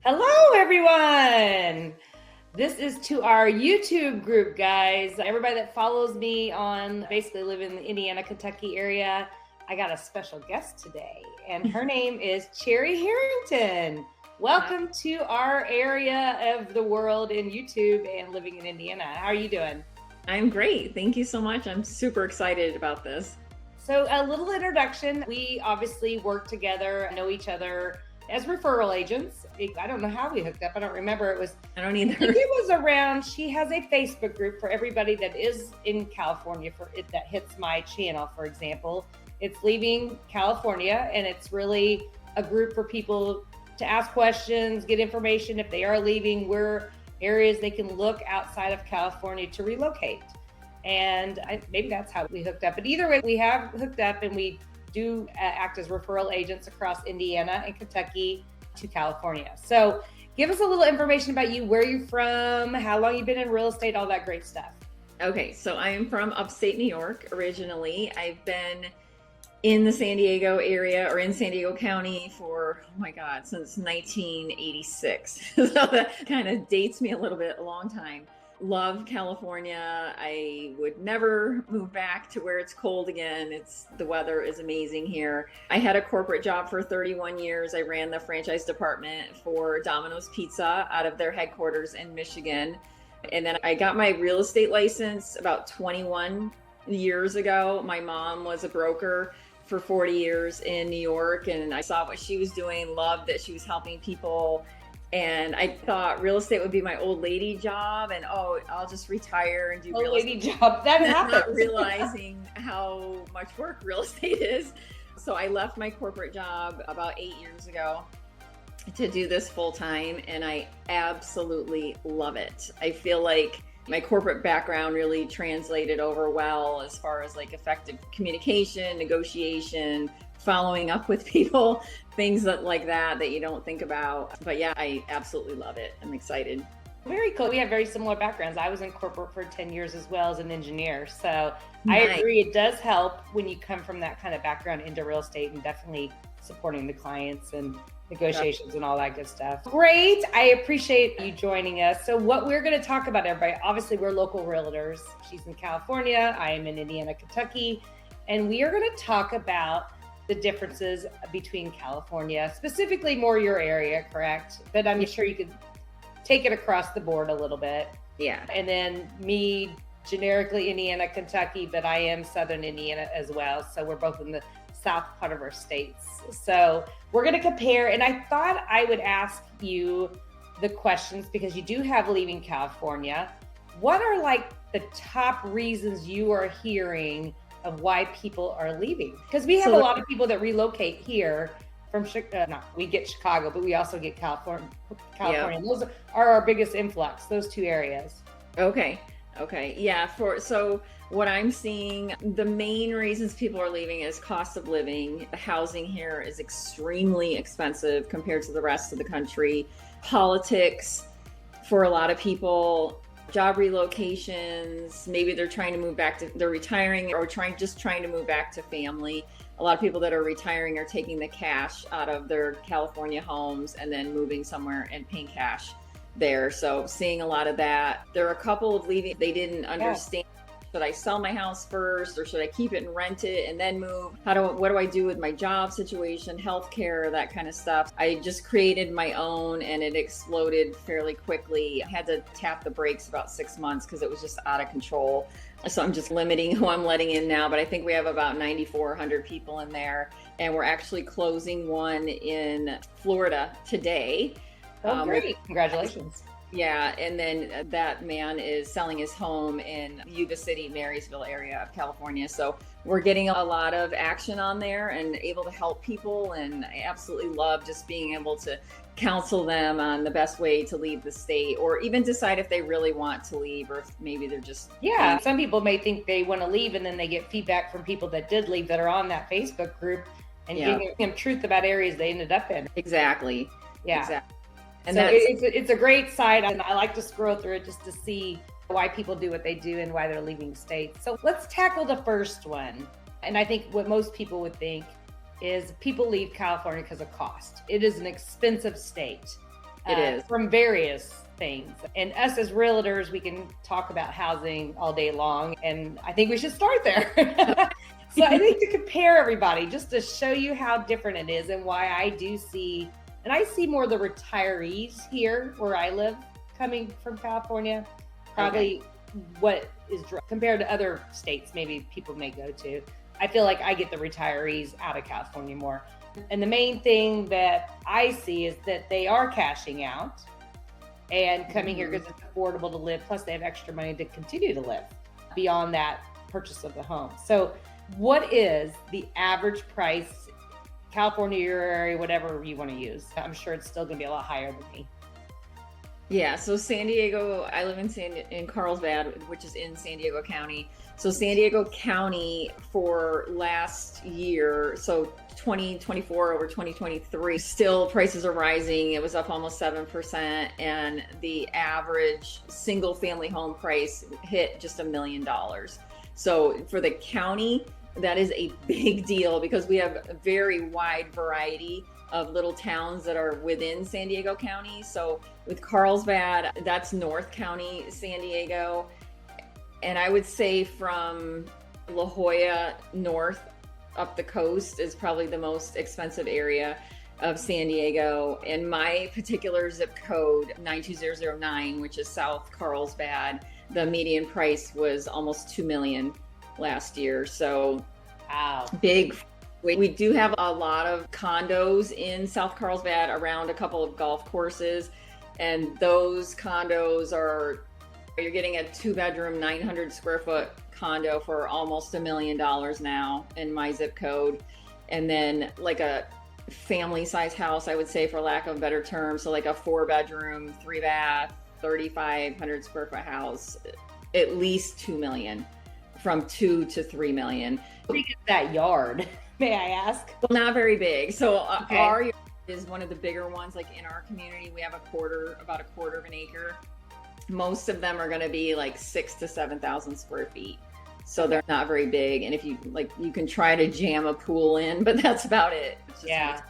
Hello, everyone. This is to our YouTube group, guys. Everybody that follows me on basically live in the Indiana, Kentucky area. I got a special guest today, and her name is Cherry Harrington. Welcome to our area of the world in YouTube and living in Indiana. How are you doing? I'm great. Thank you so much. I'm super excited about this. So a little introduction. We obviously work together, know each other as referral agents. I don't know how we hooked up. I don't remember. I don't either. I think it was around, she has a Facebook group for everybody that is in California for it that hits my channel, for example. It's Leaving California, and it's really a group for people to ask questions, get information if they are leaving, where areas they can look outside of California to relocate. And maybe that's how we hooked up. But either way, we have hooked up, and we do act as referral agents across Indiana and Kentucky to California. So give us a little information about you, where you're from, how long you've been in real estate, all that great stuff. Okay, so I'm from upstate New York originally. I've been in the San Diego area or in San Diego County for, since 1986. So that kind of dates me a little bit, a long time. Love California. I would never move back to where it's cold again. The weather is amazing here. I had a corporate job for 31 years. I ran the franchise department for Domino's Pizza out of their headquarters in Michigan. And then I got my real estate license about 21 years ago. My mom was a broker for 40 years in New York, and I saw what she was doing, loved that she was helping people. And I thought real estate would be my old lady job, and I'll just retire and do old real lady estate. Job. That happens. Not realizing how much work real estate is. So I left my corporate job about 8 years ago to do this full time, and I absolutely love it. I feel like my corporate background really translated over well as far as like effective communication, negotiation, following up with people, things like that you don't think about. But yeah, I absolutely love it. I'm excited. Very cool. We have very similar backgrounds. I was in corporate for 10 years as well as an engineer. So Nice. I agree. It does help when you come from that kind of background into real estate, and definitely supporting the clients and negotiations and all that good stuff. Great. I appreciate you joining us. So what we're going to talk about, everybody, obviously we're local realtors. She's in California. I am in Indiana, Kentucky. And we are going to talk about the differences between California, specifically more your area, correct? But I'm sure you could take it across the board a little bit. Yeah. And then me, generically Indiana, Kentucky, but I am Southern Indiana as well. So we're both in the south part of our states. So we're going to compare. And I thought I would ask you the questions because you do have Leaving California. What are like the top reasons you are hearing of why people are leaving? Because we have a lot of people that relocate here from Chicago. We get Chicago, but we also get California. Yeah. Those are our biggest influx, those two areas. Okay. Yeah. So what I'm seeing, the main reasons people are leaving is cost of living. The housing here is extremely expensive compared to the rest of the country. Politics for a lot of people, job relocations, maybe they're trying to move back to, they're retiring or trying to move back to family. A lot of people that are retiring are taking the cash out of their California homes and then moving somewhere and paying cash there. So seeing a lot of that. There are a couple of leaving, they didn't understand. Should I sell my house first, or should I keep it and rent it and then move? What do I do with my job situation, healthcare, that kind of stuff? I just created my own, and it exploded fairly quickly. I had to tap the brakes about 6 months because it was just out of control. So I'm just limiting who I'm letting in now, but I think we have about 9,400 people in there, and we're actually closing one in Florida today. Oh, great. Congratulations. Yeah, and then that man is selling his home in Yuba City, Marysville area of California. So we're getting a lot of action on there and able to help people. And I absolutely love just being able to counsel them on the best way to leave the state, or even decide if they really want to leave, or if maybe they're just... Yeah, some people may think they want to leave, and then they get feedback from people that did leave that are on that Facebook group and giving them truth about areas they ended up in. Exactly. Yeah. Exactly. And so it's a great site, and I like to scroll through it just to see why people do what they do and why they're leaving states. So let's tackle the first one. And I think what most people would think is people leave California because of cost. It is an expensive state. It is. From various things. And us as realtors, we can talk about housing all day long. And I think we should start there. So I think to compare everybody, just to show you how different it is and why I do see, and I see more of the retirees here where I live coming from California, probably what is compared to other states maybe people may go to. I feel like I get the retirees out of California more. And the main thing that I see is that they are cashing out and coming here because it's affordable to live. Plus they have extra money to continue to live beyond that purchase of the home. So what is the average price, California, your area, whatever you want to use? I'm sure it's still going to be a lot higher than me. Yeah, so San Diego, I live in Carlsbad, which is in San Diego County. So San Diego County for last year, so 2024 over 2023, still prices are rising. It was up almost 7%, and the average single family home price hit just $1 million. So for the county, that is a big deal because we have a very wide variety of little towns that are within San Diego County. So with Carlsbad, that's North County, San Diego. And I would say from La Jolla north up the coast is probably the most expensive area of San Diego. And my particular zip code, 92009, which is South Carlsbad, the median price was almost $2 million last year. So wow, big. We do have a lot of condos in South Carlsbad around a couple of golf courses. And those condos you're getting a 2-bedroom, 900 square foot condo for almost $1 million now in my zip code. And then like a family size house, I would say, for lack of a better term. So like a 4-bedroom, 3-bath, 3,500 square foot house, at least $2 million, from $2 to $3 million. How big is that yard, may I ask? Well, not very big. So our yard is one of the bigger ones. Like in our community, we have about a quarter of an acre. Most of them are going to be like 6,000 to 7,000 square feet. So they're not very big. And if you like, you can try to jam a pool in, but that's about it. It's just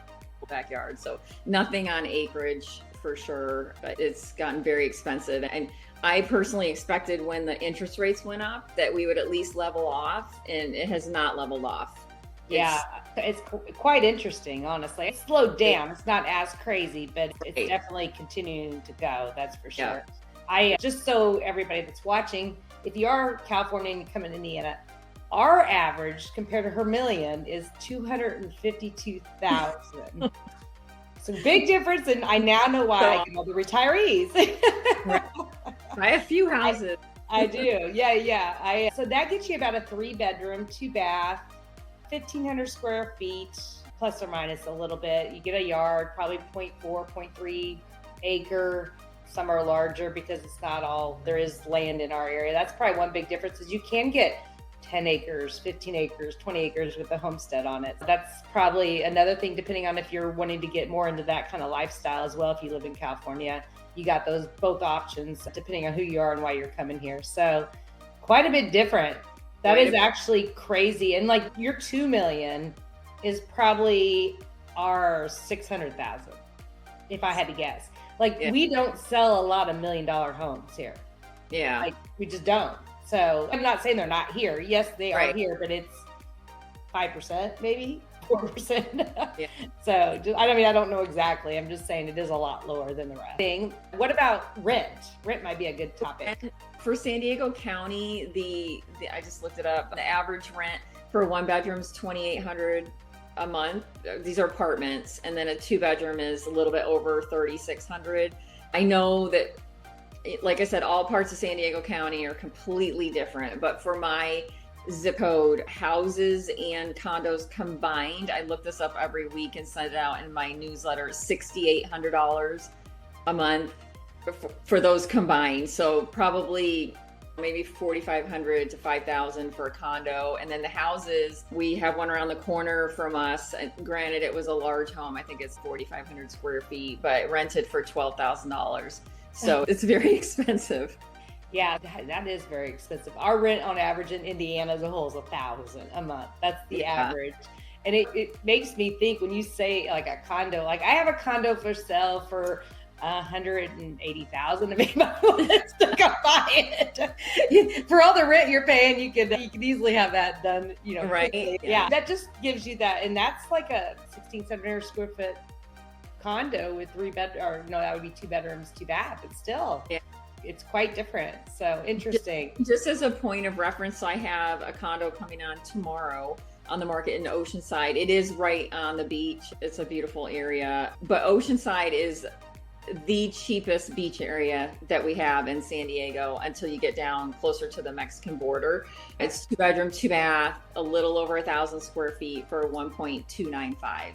a backyard. So nothing on acreage for sure, but it's gotten very expensive. And I personally expected when the interest rates went up that we would at least level off, and it has not leveled off. Yeah, it's quite interesting, honestly. It's slowed down. It's not as crazy, but it's definitely continuing to go. That's for sure. Yeah. Just so everybody that's watching, if you are Californian and come in Indiana, our average compared to her million is 252,000. So big difference, and I now know why I know the retirees. I have a few houses. I do. Yeah. So that gets you about a 3-bedroom, 2-bath, 1,500 square feet, plus or minus a little bit. You get a yard, probably 0.4, 0.3 acre. Some are larger because it's not all, there is land in our area. That's probably one big difference is you can get 10 acres, 15 acres, 20 acres with a homestead on it. That's probably another thing, depending on if you're wanting to get more into that kind of lifestyle as well. If you live in California, you got those both options depending on who you are and why you're coming here. So quite a bit different. That is actually crazy. And like your 2 million is probably our 600,000, if I had to guess. Like we don't sell a lot of $1 million homes here. Yeah. Like we just don't. So I'm not saying they're not here. Yes, they are here, but it's 5%, maybe 4%. So I don't know exactly. I'm just saying it is a lot lower than the rest. What about rent? Rent might be a good topic. For San Diego County, I just looked it up. The average rent for 1-bedroom is $2,800 a month. These are apartments, and then a 2-bedroom is a little bit over $3,600. I know that, like I said, all parts of San Diego County are completely different, but for my zip code, houses and condos combined, I look this up every week and send it out in my newsletter, $6,800 a month for those combined. So probably maybe $4,500 to $5,000 for a condo. And then the houses, we have one around the corner from us. Granted, it was a large home. I think it's 4,500 square feet, but rented for $12,000. So it's very expensive. Yeah, that is very expensive. Our rent on average in Indiana as a whole is $1,000 a month. That's the average. And it makes me think when you say like a condo, like I have a condo for sale for $180,000 to make my list to come buy it. For all the rent you're paying, you can easily have that done, Right. quickly. Yeah. That just gives you that. And that's like a 1,700 square foot condo with that would be 2 bedrooms, 2 baths. But still, it's quite different. So interesting. Just as a point of reference, I have a condo coming on tomorrow on the market in Oceanside. It is right on the beach. It's a beautiful area, but Oceanside is the cheapest beach area that we have in San Diego until you get down closer to the Mexican border. It's 2 bedroom, 2 bath, a little over 1,000 square feet for 1.295.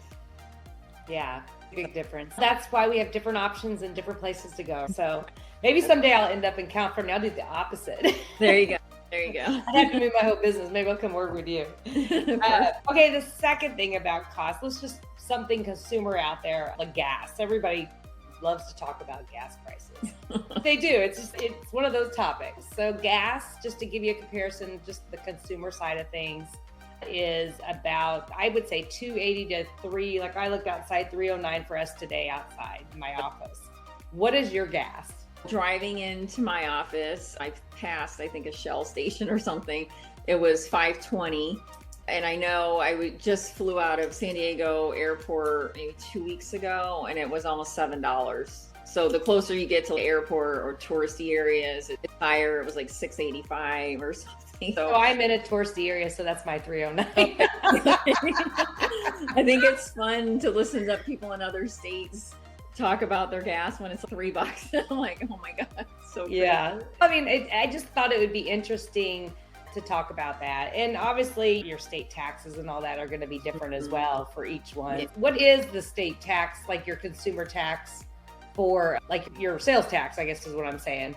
Yeah, big difference. That's why we have different options and different places to go. So maybe someday I'll end up in California. I'll do the opposite. There you go. There you go. I have to move my whole business. Maybe I'll come work with you. Okay, the second thing about cost, let's just something consumer out there, like gas. Everybody loves to talk about gas prices. They do. It's one of those topics. So gas, just to give you a comparison, just the consumer side of things, is about, I would say, $2.80 to $3. Like I looked outside, $3.09 for us today outside my office. What is your gas? Driving into my office, I passed, I think, a Shell station or something. It was $5.20. And I know just flew out of San Diego airport maybe 2 weeks ago, and it was almost $7. So the closer you get to the airport or touristy areas, it's higher. It was like $6.85 or something. So I'm in a touristy area, so that's my $3.09. I think it's fun to listen to people in other states talk about their gas when it's $3. I'm like, oh my God, so crazy. Yeah. I mean, I just thought it would be interesting to talk about that. And obviously your state taxes and all that are going to be different as well for each one. Yeah. What is the state tax, like your consumer tax for like your sales tax, I guess is what I'm saying.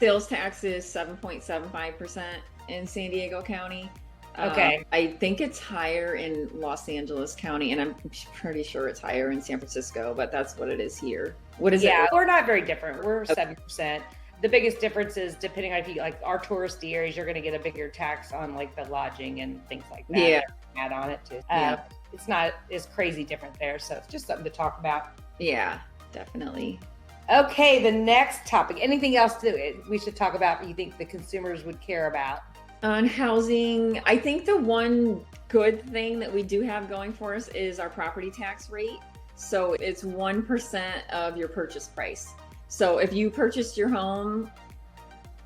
Sales tax is 7.75% in San Diego County. Okay. I think it's higher in Los Angeles County, and I'm pretty sure it's higher in San Francisco, but that's what it is here. What is it? Yeah, we're not very different. We're 7%. The biggest difference is depending on if you like our touristy areas, you're going to get a bigger tax on like the lodging and things like that. Yeah. Add on it too. It's not as crazy different there. So it's just something to talk about. Yeah, definitely. Okay. The next topic, anything else that we should talk about you think the consumers would care about? On housing, I think the one good thing that we do have going for us is our property tax rate. So it's 1% of your purchase price. So if you purchased your home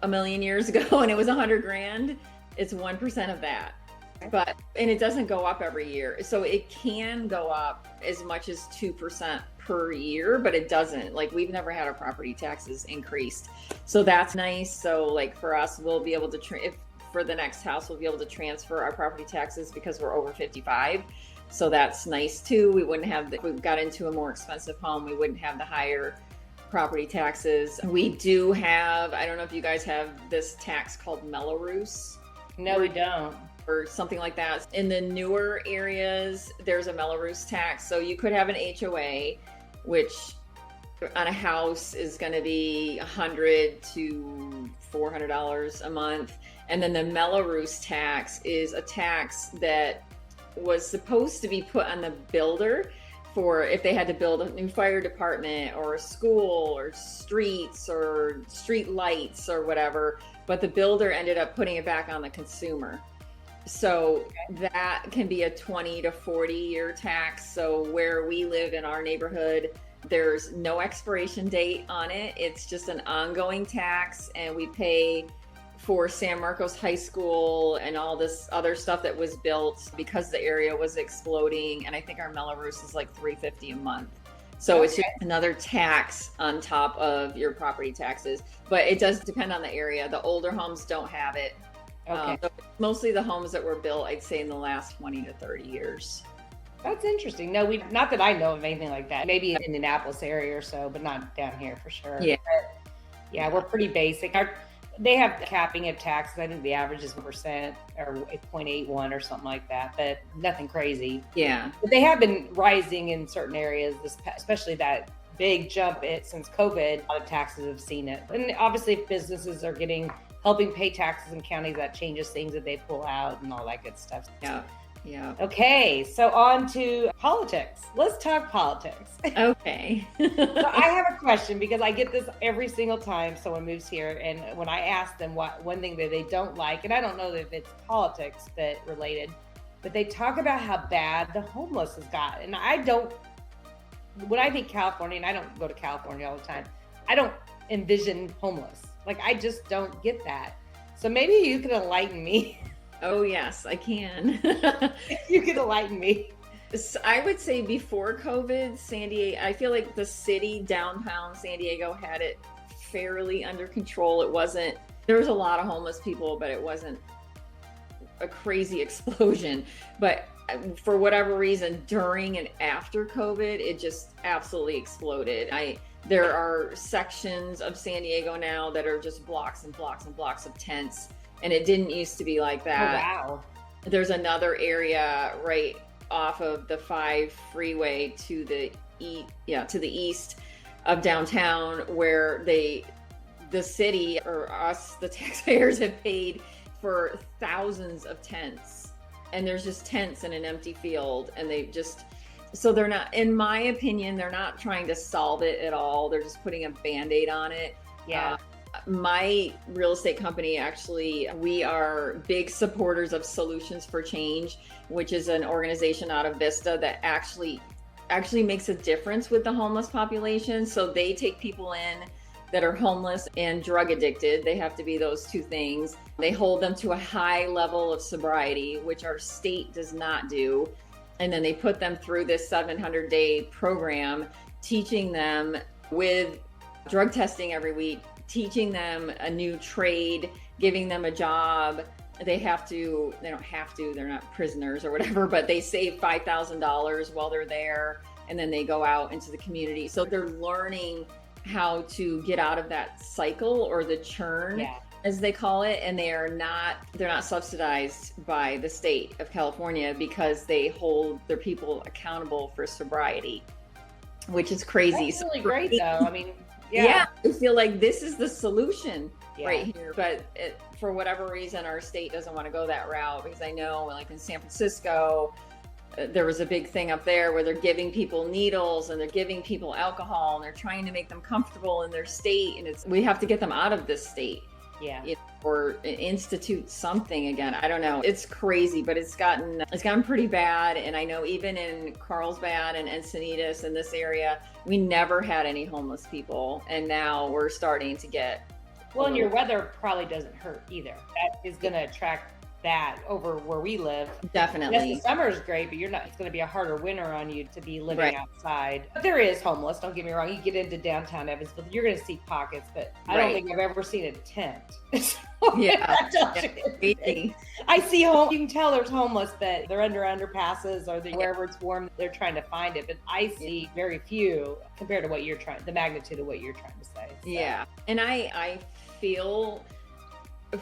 a million years ago and it was $100,000, it's 1% of that. And it doesn't go up every year. So it can go up as much as 2% per year, but it doesn't. Like we've never had our property taxes increased. So that's nice. So like for us, we'll be able to, for the next house, we'll be able to transfer our property taxes because we're over 55. So that's nice too. We wouldn't have, if we got into a more expensive home, we wouldn't have the higher property taxes. We do have, I don't know if you guys have this tax called Melrose. No, we don't. Or something like that. In the newer areas, there's a Melrose tax. So you could have an HOA, which on a house is going to be $100 to $400 a month. And then the Melrose tax is a tax that was supposed to be put on the builder for if they had to build a new fire department or a school or streets or street lights or whatever, but the builder ended up putting it back on the consumer. So that can be a 20 to 40 year tax. So where we live in our neighborhood, there's no expiration date on it. It's just an ongoing tax, and we pay for San Marcos High School and all this other stuff that was built because the area was exploding. And I think our Melrose is like $350 a month. So it's just another tax on top of your property taxes, but it does depend on the area. The older homes don't have it. So mostly the homes that were built, I'd say in the last 20 to 30 years. That's interesting. No, not that I know of anything like that. Maybe in the Indianapolis area or so, but not down here for sure. Yeah. But yeah, we're pretty basic. They have capping of taxes. I think the average is 1% or 0.81 or something like that, but nothing crazy. Yeah. But they have been rising in certain areas, especially that big jump since COVID. A lot of taxes have seen it. And obviously if businesses are helping pay taxes in counties, that changes things that they pull out and all that good stuff. Yeah. Yeah. Okay, so on to politics. Let's talk politics. Okay. So I have a question because I get this every single time someone moves here, and when I ask them what one thing that they don't like, and I don't know if it's politics that related, but they talk about how bad the homeless has got. And I don't, when I think California, and I don't go to California all the time, I don't envision homeless. Like, I just don't get that. So maybe you can enlighten me. Oh, yes, I can. You can enlighten me. I would say before COVID, San Diego, I feel like the city, downtown San Diego, had it fairly under control. There was a lot of homeless people, but it wasn't a crazy explosion. But for whatever reason, during and after COVID, it just absolutely exploded. There are sections of San Diego now that are just blocks and blocks and blocks of tents, and it didn't used to be like that. Oh, wow. There's another area right off of the 5 freeway to the east of downtown where the city or us, the taxpayers, have paid for thousands of tents, and there's just tents in an empty field, and so they're not, in my opinion, they're not trying to solve it at all. They're just putting a Band-Aid on it. Yeah. My real estate company, actually, we are big supporters of Solutions for Change, which is an organization out of Vista that actually makes a difference with the homeless population. So they take people in that are homeless and drug addicted. They have to be those two things. They hold them to a high level of sobriety, which our state does not do. And then they put them through this 700-day program, teaching them with drug testing every week, teaching them a new trade, giving them a job. They don't have to, they're not prisoners or whatever, but they save $5,000 while they're there, and then they go out into the community. So they're learning how to get out of that cycle, or the churn, as they call it, and they're not subsidized by the state of California because they hold their people accountable for sobriety, which is crazy. That's really great, though. I mean, I feel like this is the solution right here. But for whatever reason, our state doesn't want to go that route, because I know, like in San Francisco, there was a big thing up there where they're giving people needles and they're giving people alcohol, and they're trying to make them comfortable in their state. And we have to get them out of this state. Or institute something again. I don't know. It's crazy, but it's gotten pretty bad. And I know even in Carlsbad and Encinitas, in this area, we never had any homeless people, and now we're starting to get. Well, and your weather probably doesn't hurt either. That is going to attract that over where we live. Definitely. Yes, the summer is great, but it's going to be a harder winter on you to be living outside. But there is homeless, don't get me wrong. You get into downtown Evansville, you're going to see pockets, but I don't think I've ever seen a tent. I see you can tell there's homeless, that they're under underpasses, or wherever it's warm, they're trying to find it. But I see very few compared to the magnitude of what you're trying to say. So. Yeah. And I feel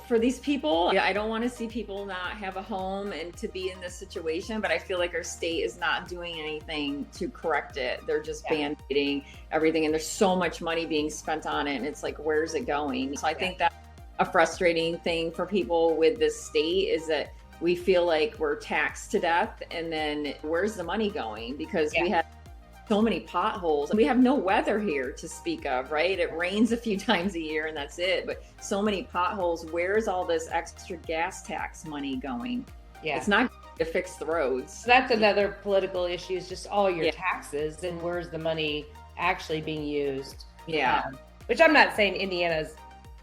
for these people, I don't want to see people not have a home and to be in this situation, but I feel like our state is not doing anything to correct it. They're just band-aiding everything, and there's so much money being spent on it, and it's like, where's it going? So I think that's a frustrating thing for people with this state, is that we feel like we're taxed to death, and then where's the money going? Because we have so many potholes, and we have no weather here to speak of, right? It rains a few times a year and that's it, but so many potholes. Where's all this extra gas tax money going? It's not to fix the roads. So that's another political issue, is just all your taxes, and where's the money actually being used? Which I'm not saying Indiana's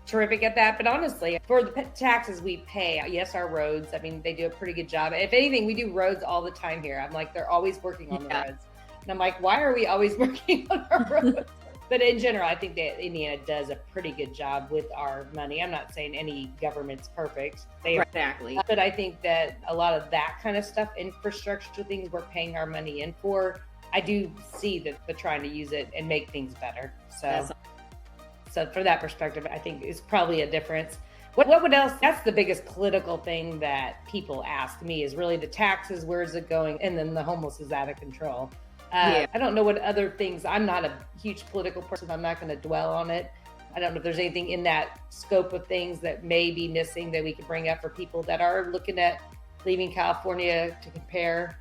terrific at that, but honestly, for the taxes we pay, yes, our roads, I mean, they do a pretty good job. If anything, we do roads all the time here. I'm like, they're always working on the roads. And I'm like, why are we always working on our roads? But in general, I think that Indiana does a pretty good job with our money. I'm not saying any government's perfect. Exactly. But I think that a lot of that kind of stuff, infrastructure things we're paying our money in for, I do see that they're trying to use it and make things better. So for that perspective, I think is probably a difference. What would else? That's the biggest political thing that people ask me, is really the taxes, where's it going? And then the homeless is out of control. I don't know what other things. I'm not a huge political person. I'm not going to dwell on it. I don't know if there's anything in that scope of things that may be missing that we could bring up for people that are looking at leaving California to compare?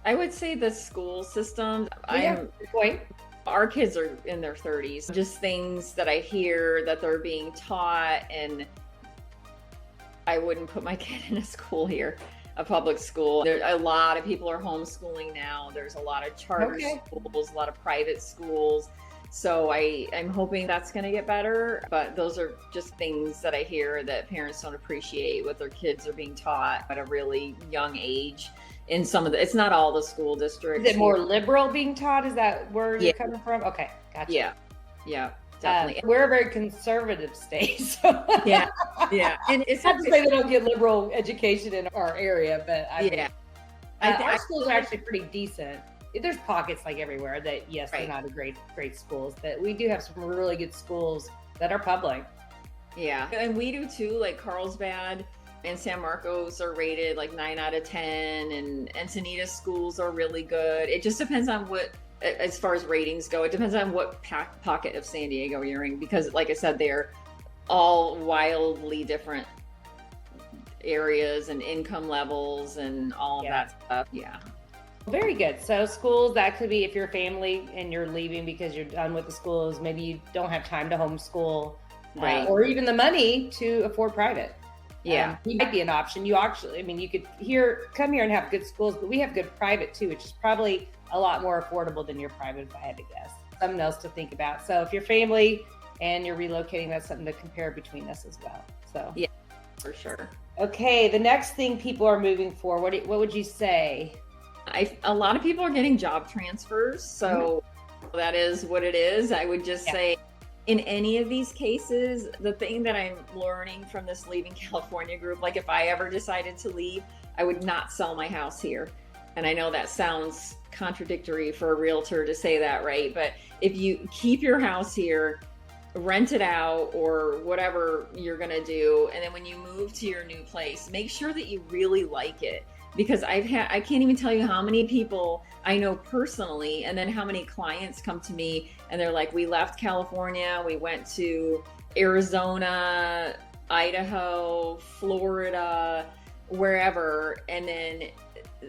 I would say the school system. Good point. Our kids are in their 30s. Just things that I hear that they're being taught, and I wouldn't put my kid in a school here, a public school. A lot of people are homeschooling now. There's a lot of charter schools, a lot of private schools. So I'm hoping that's going to get better. But those are just things that I hear that parents don't appreciate what their kids are being taught at a really young age. In some of it's not all the school districts. Is it more liberal being taught? Is that where you're coming from? Okay, gotcha. Yeah, definitely. We're a very conservative state. So. Yeah. And it's not to say they don't get liberal education in our area, but our schools are actually pretty decent. There's pockets like everywhere that, yes, they're not a great schools, but we do have some really good schools that are public. Yeah, and we do too, like Carlsbad and San Marcos are rated like 9 out of 10, and Encinitas schools are really good. It just depends on what, as far as ratings go, it depends on what pocket of San Diego you're in, because like I said, they're all wildly different areas and income levels and all of that stuff. Yeah. Very good. So schools, that could be if you're a family and you're leaving because you're done with the schools, maybe you don't have time to homeschool, or even the money to afford private. It might be an option. You actually, you could come here and have good schools, but we have good private too, which is probably a lot more affordable than your private, if I had to guess. Something else to think about. So if you're family and you're relocating, that's something to compare between us as well. So yeah, for sure. Okay, the next thing people are moving for, what would you say? A lot of people are getting job transfers, so that is what it is. I would just say, in any of these cases, the thing that I'm learning from this Leaving California group, like if I ever decided to leave, I would not sell my house here. And I know that sounds contradictory for a realtor to say that, right? But if you keep your house here, rent it out or whatever you're going to do, and then when you move to your new place, make sure that you really like it. Because I can't even tell you how many people I know personally, and then how many clients come to me and they're like, we left California, we went to Arizona, Idaho, Florida, wherever, and then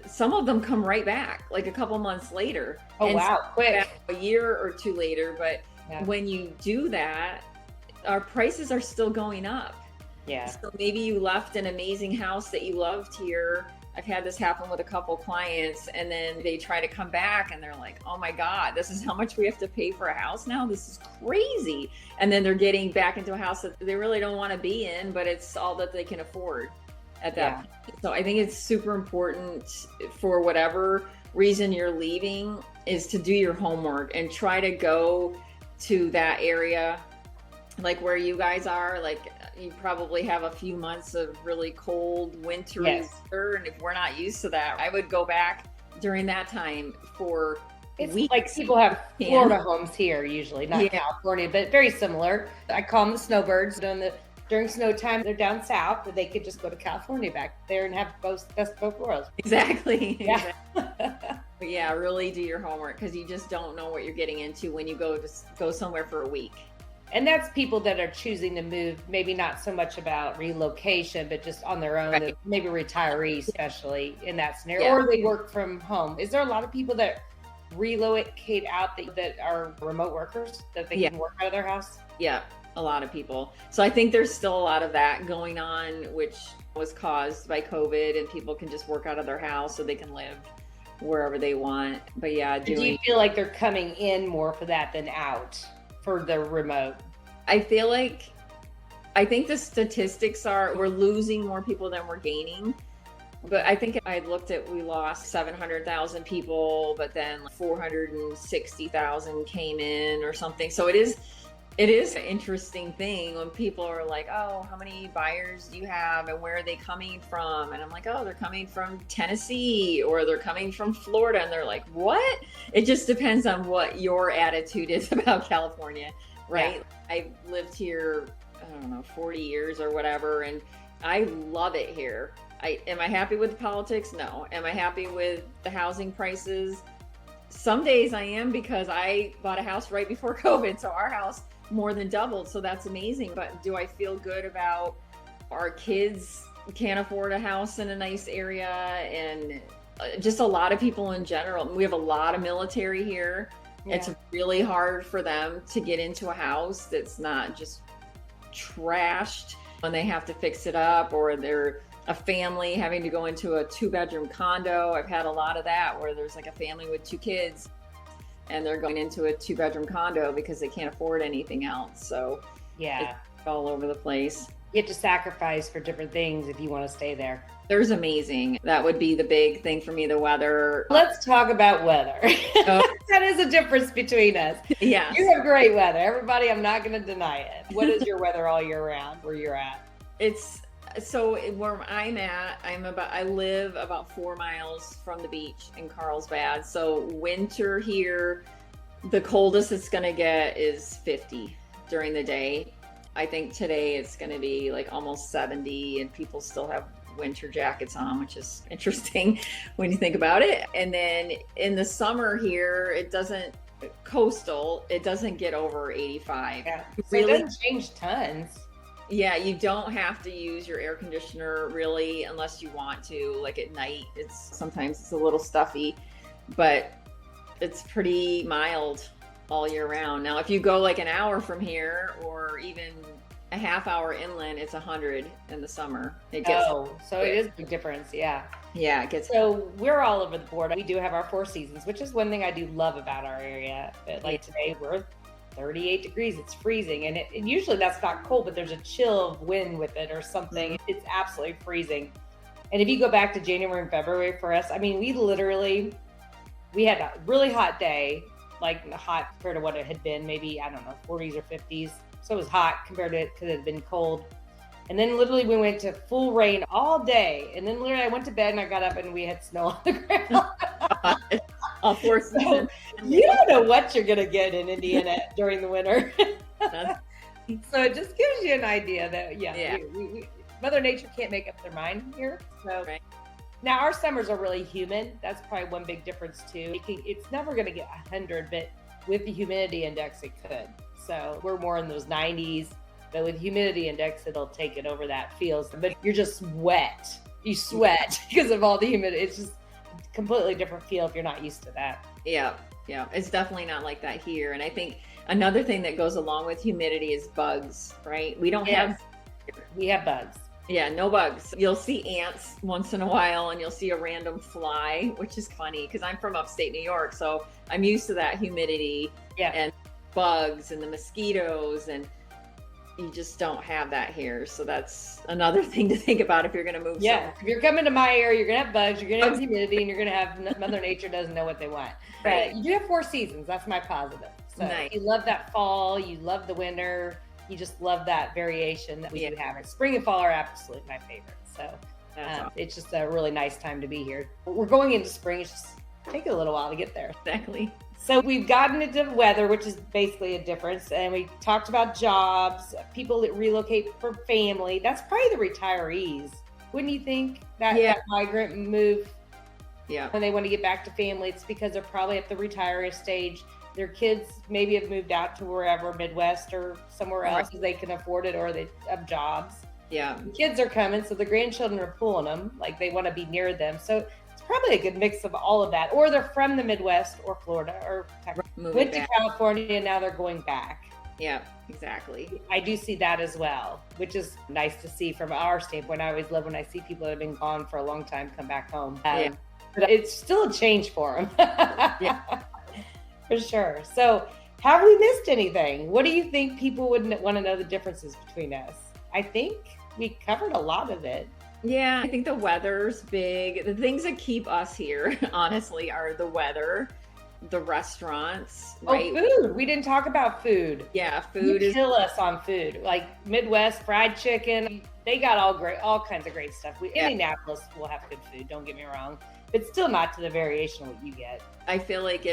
some of them come right back like a couple months later. Oh, wow, quick. A year or two later. But when you do that, our prices are still going up. Yeah. So maybe you left an amazing house that you loved here. I've had this happen with a couple clients, and then they try to come back and they're like, oh my God, this is how much we have to pay for a house now? This is crazy. And then they're getting back into a house that they really don't want to be in, but it's all that they can afford at that point. So I think it's super important, for whatever reason you're leaving, is to do your homework and try to go to that area, like where you guys are. Like, you probably have a few months of really cold, wintry weather, and if we're not used to that, I would go back during that time for weeks. Like people have Florida homes here usually, not California, but very similar. I call them the snowbirds. During snow time, they're down south, but they could just go to California back there and have best both worlds. Exactly. Yeah. But yeah, really do your homework, because you just don't know what you're getting into when you go somewhere for a week. And that's people that are choosing to move, maybe not so much about relocation, but just on their own, maybe retirees, especially in that scenario, or they work from home. Is there a lot of people that relocate out that are remote workers, that they can work out of their house? Yeah, a lot of people. So I think there's still a lot of that going on, which was caused by COVID, and people can just work out of their house so they can live wherever they want. But do you feel like they're coming in more for that than out for the remote? I think the statistics are we're losing more people than we're gaining. But I think we lost 700,000 people, but then 460,000 came in or something. So it is an interesting thing when people are like, oh, how many buyers do you have and where are they coming from? And I'm like, oh, they're coming from Tennessee or they're coming from Florida. And they're like, what? It just depends on what your attitude is about California, right? Yeah. I've lived here, I don't know, 40 years or whatever, and I love it here. Am I happy with the politics? No. Am I happy with the housing prices? Some days I am, because I bought a house right before COVID, so our house more than doubled, so that's amazing. But do I feel good about our kids can't afford a house in a nice area, and just a lot of people in general. We have a lot of military here. Yeah. It's really hard for them to get into a house that's not just trashed when they have to fix it up, or they're a family having to go into a 2-bedroom condo. I've had a lot of that where there's like a family with 2 kids and they're going into a 2-bedroom condo because they can't afford anything else. So yeah, it's all over the place. You have to sacrifice for different things if you want to stay there. There's amazing. That would be the big thing for me, the weather. Let's talk about weather. Oh. That is a difference between us. Yeah. You have great weather. Everybody, I'm not going to deny it. What is your weather all year round where you're at? It's so where I'm at, I live about 4 miles from the beach in Carlsbad. So winter here, the coldest it's going to get is 50 during the day. I think today it's going to be like almost 70 and people still have winter jackets on, which is interesting when you think about it. And then in the summer here, it doesn't get over 85. Yeah. So Really? It doesn't change tons. Yeah, you don't have to use your air conditioner really unless you want to. Like at night, sometimes it's a little stuffy, but it's pretty mild all year round. Now, if you go like an hour from here or even a half hour inland, it's 100 in the summer. It gets so it is a big difference. Yeah. Yeah, it gets. So we're all over the board. We do have our 4 seasons, which is one thing I do love about our area. But like today, we're 38 degrees. It's freezing. And and usually that's not cold, but there's a chill of wind with it or something. Mm-hmm. It's absolutely freezing. And if you go back to January and February for us, I mean, we had a really hot day, like hot compared to what it had been, maybe, I don't know, 40s or 50s. So it was hot compared to it because it had been cold. And then literally we went to full rain all day. And then literally I went to bed and I got up and we had snow on the ground. All 4 seasons. You don't know what you're going to get in Indiana during the winter. So it just gives you an idea that, we, Mother Nature can't make up their mind here. So right. Now our summers are really humid. That's probably one big difference too. It's never going to get 100, but with the humidity index, it could. So we're more in those 90s, but with humidity index, it'll take it over that feels. But you're just wet. You sweat because of all the humidity. It's just a completely different feel if you're not used to that. Yeah. It's definitely not like that here. And I think another thing that goes along with humidity is bugs, right? We have bugs. Yeah, no bugs. You'll see ants once in a while and you'll see a random fly, which is funny because I'm from upstate New York. So I'm used to that humidity and bugs and the mosquitoes, and you just don't have that here. So that's another thing to think about if you're going to move. Yeah. If you're coming to my area, you're going to have bugs, you're going to have humidity, and you're going to have Mother Nature doesn't know what they want. But you do have 4 seasons. That's my positive. So nice. You love that fall. You love the winter. You just love that variation that we do have. Spring and fall are absolutely my favorite. So awesome. It's just a really nice time to be here. We're going into spring. It's just taking a little while to get there. Exactly. So we've gotten into weather, which is basically a difference. And we talked about jobs, people that relocate for family. That's probably the retirees. Wouldn't you think that migrant move when they want to get back to family? It's because they're probably at the retiree stage. Their kids maybe have moved out to wherever, Midwest or somewhere else, because they can afford it or they have jobs. Yeah. The kids are coming, so the grandchildren are pulling them, like they want to be near them. So it's probably a good mix of all of that. Or they're from the Midwest or Florida or Texas, went to California, and now they're going back. Yeah, exactly. I do see that as well, which is nice to see from our standpoint. I always love when I see people that have been gone for a long time come back home. But it's still a change for them. For sure. So have we missed anything? What do you think people would want to know the differences between us? I think we covered a lot of it. Yeah, I think the weather's big. The things that keep us here, honestly, are the weather, the restaurants, right? Oh, food. We didn't talk about food. Yeah, food is kill us on food. Like Midwest fried chicken. They got all kinds of great stuff. Indianapolis will have good food, don't get me wrong. But still not to the variation of what you get. I feel like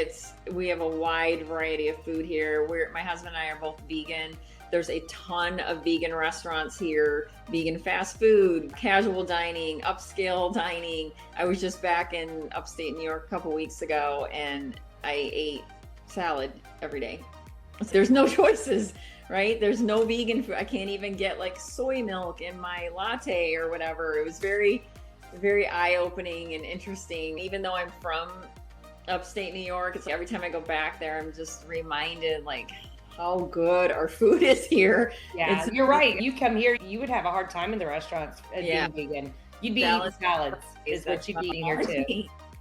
we have a wide variety of food here. My husband and I are both vegan. There's a ton of vegan restaurants here, vegan fast food, casual dining, upscale dining. I was just back in upstate New York a couple weeks ago and I ate salad every day. There's no choices, right? There's no vegan food. I can't even get like soy milk in my latte or whatever. It was very, very eye-opening and interesting. Even though I'm from upstate New York, it's every time I go back there, I'm just reminded like how good our food is here. Yeah, you're right. You come here, you would have a hard time in the restaurants being vegan. You'd be eating salads is what you'd be eating here too.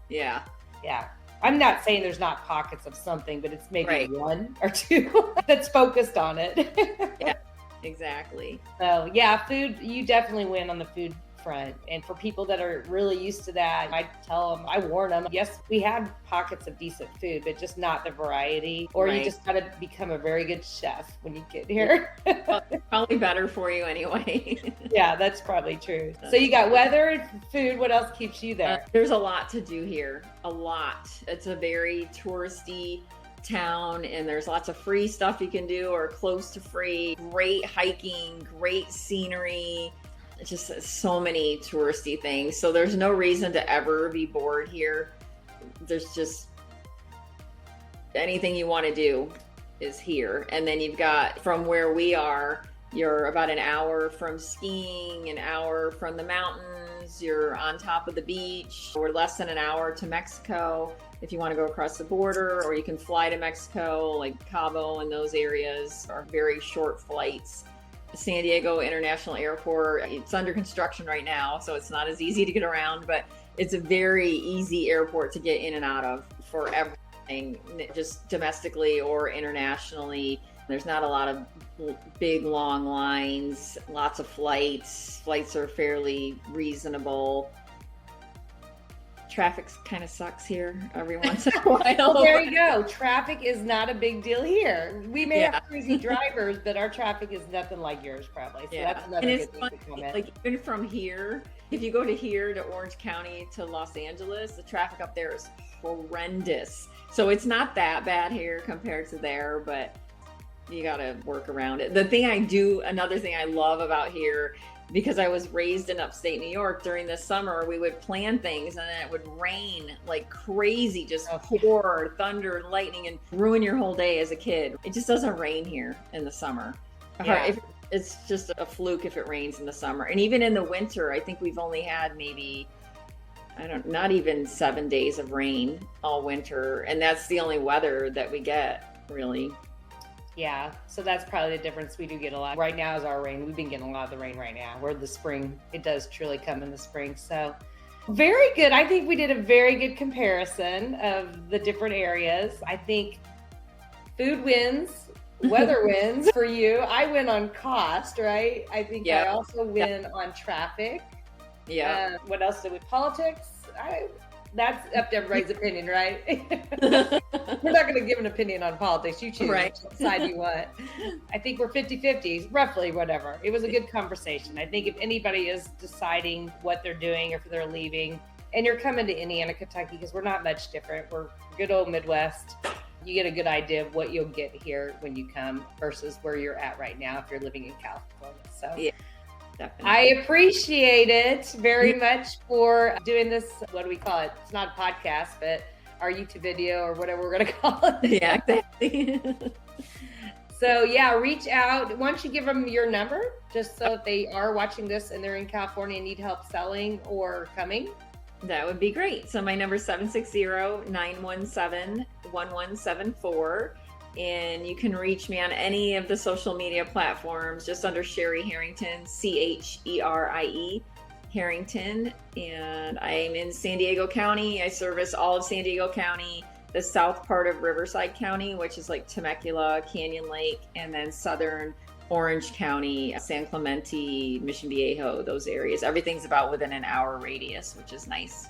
Yeah. Yeah. I'm not saying there's not pockets of something, but it's maybe one or two that's focused on it. Yeah, exactly. So yeah, food, you definitely win on the food front. And for people that are really used to that, I tell them, I warn them, yes, we have pockets of decent food, but just not the variety. Or you just got to become a very good chef when you get here. Well, it's probably better for you anyway. Yeah, that's probably true. So you got weather, food, what else keeps you there? There's a lot to do here, a lot. It's a very touristy town, and there's lots of free stuff you can do or close to free. Great hiking, great scenery. It's just so many touristy things. So there's no reason to ever be bored here. There's just anything you want to do is here. And then you've got, from where we are, you're about an hour from skiing, an hour from the mountains, you're on top of the beach. We're less than an hour to Mexico if you want to go across the border, or you can fly to Mexico, like Cabo and those areas are very short flights. San Diego International Airport, it's under construction right now, so it's not as easy to get around, but it's a very easy airport to get in and out of for everything, just domestically or internationally. There's not a lot of big long lines, lots of flights. Flights are fairly reasonable. Traffic kind of sucks here every once in a while. Well, there you go. Traffic is not a big deal here. We may have crazy drivers, but our traffic is nothing like yours, probably. So that's another good thing to comment. Like even from here, if you go to here to Orange County to Los Angeles, the traffic up there is horrendous. So it's not that bad here compared to there, but you got to work around it. Another thing I love about here, because I was raised in upstate New York, during the summer, we would plan things and then it would rain like crazy, just pour, thunder and lightning, and ruin your whole day as a kid. It just doesn't rain here in the summer. Yeah. It's just a fluke if it rains in the summer. And even in the winter, I think we've only had maybe, not even 7 days of rain all winter. And that's the only weather that we get, really. Yeah, so that's probably the difference. We do get a lot. Right now is our rain. We've been getting a lot of the rain right now. We're the spring. It does truly come in the spring. So very good. I think we did a very good comparison of the different areas. I think food wins, weather wins for you. I win on cost, right? I think I also win on traffic. Yeah. What else did we? Politics? That's up to everybody's opinion, right? We're not going to give an opinion on politics. You choose which side you want. I think we're 50-50, roughly, whatever. It was a good conversation. I think if anybody is deciding what they're doing or if they're leaving, and you're coming to Indiana, Kentucky, because we're not much different. We're good old Midwest. You get a good idea of what you'll get here when you come versus where you're at right now if you're living in California. So yeah. Definitely. I appreciate it very much for doing this. What do we call it? It's not a podcast, but our YouTube video or whatever we're going to call it. Yeah, exactly. So yeah, reach out. Why don't you give them your number just so if they are watching this and they're in California and need help selling or coming? That would be great. So my number is 760-917-1174. And you can reach me on any of the social media platforms, just under Sherry Harrington, Cherie Harrington. And I'm in San Diego County. I service all of San Diego County, the south part of Riverside County, which is like Temecula, Canyon Lake, and then southern Orange County, San Clemente, Mission Viejo, those areas. Everything's about within an hour radius, which is nice.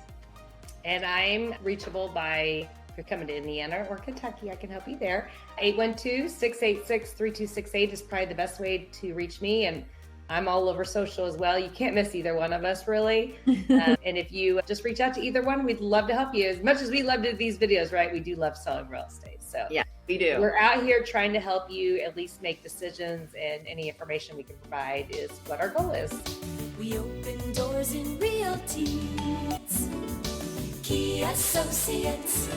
And I'm reachable by, if you're coming to Indiana or Kentucky, I can help you there. 812-686-3268 is probably the best way to reach me. And I'm all over social as well. You can't miss either one of us, really. And if you just reach out to either one, we'd love to help you. As much as we love to do these videos, right? We do love selling real estate. So yeah, we do. We're out here trying to help you at least make decisions, and any information we can provide is what our goal is. We open doors in realty. Key Associates.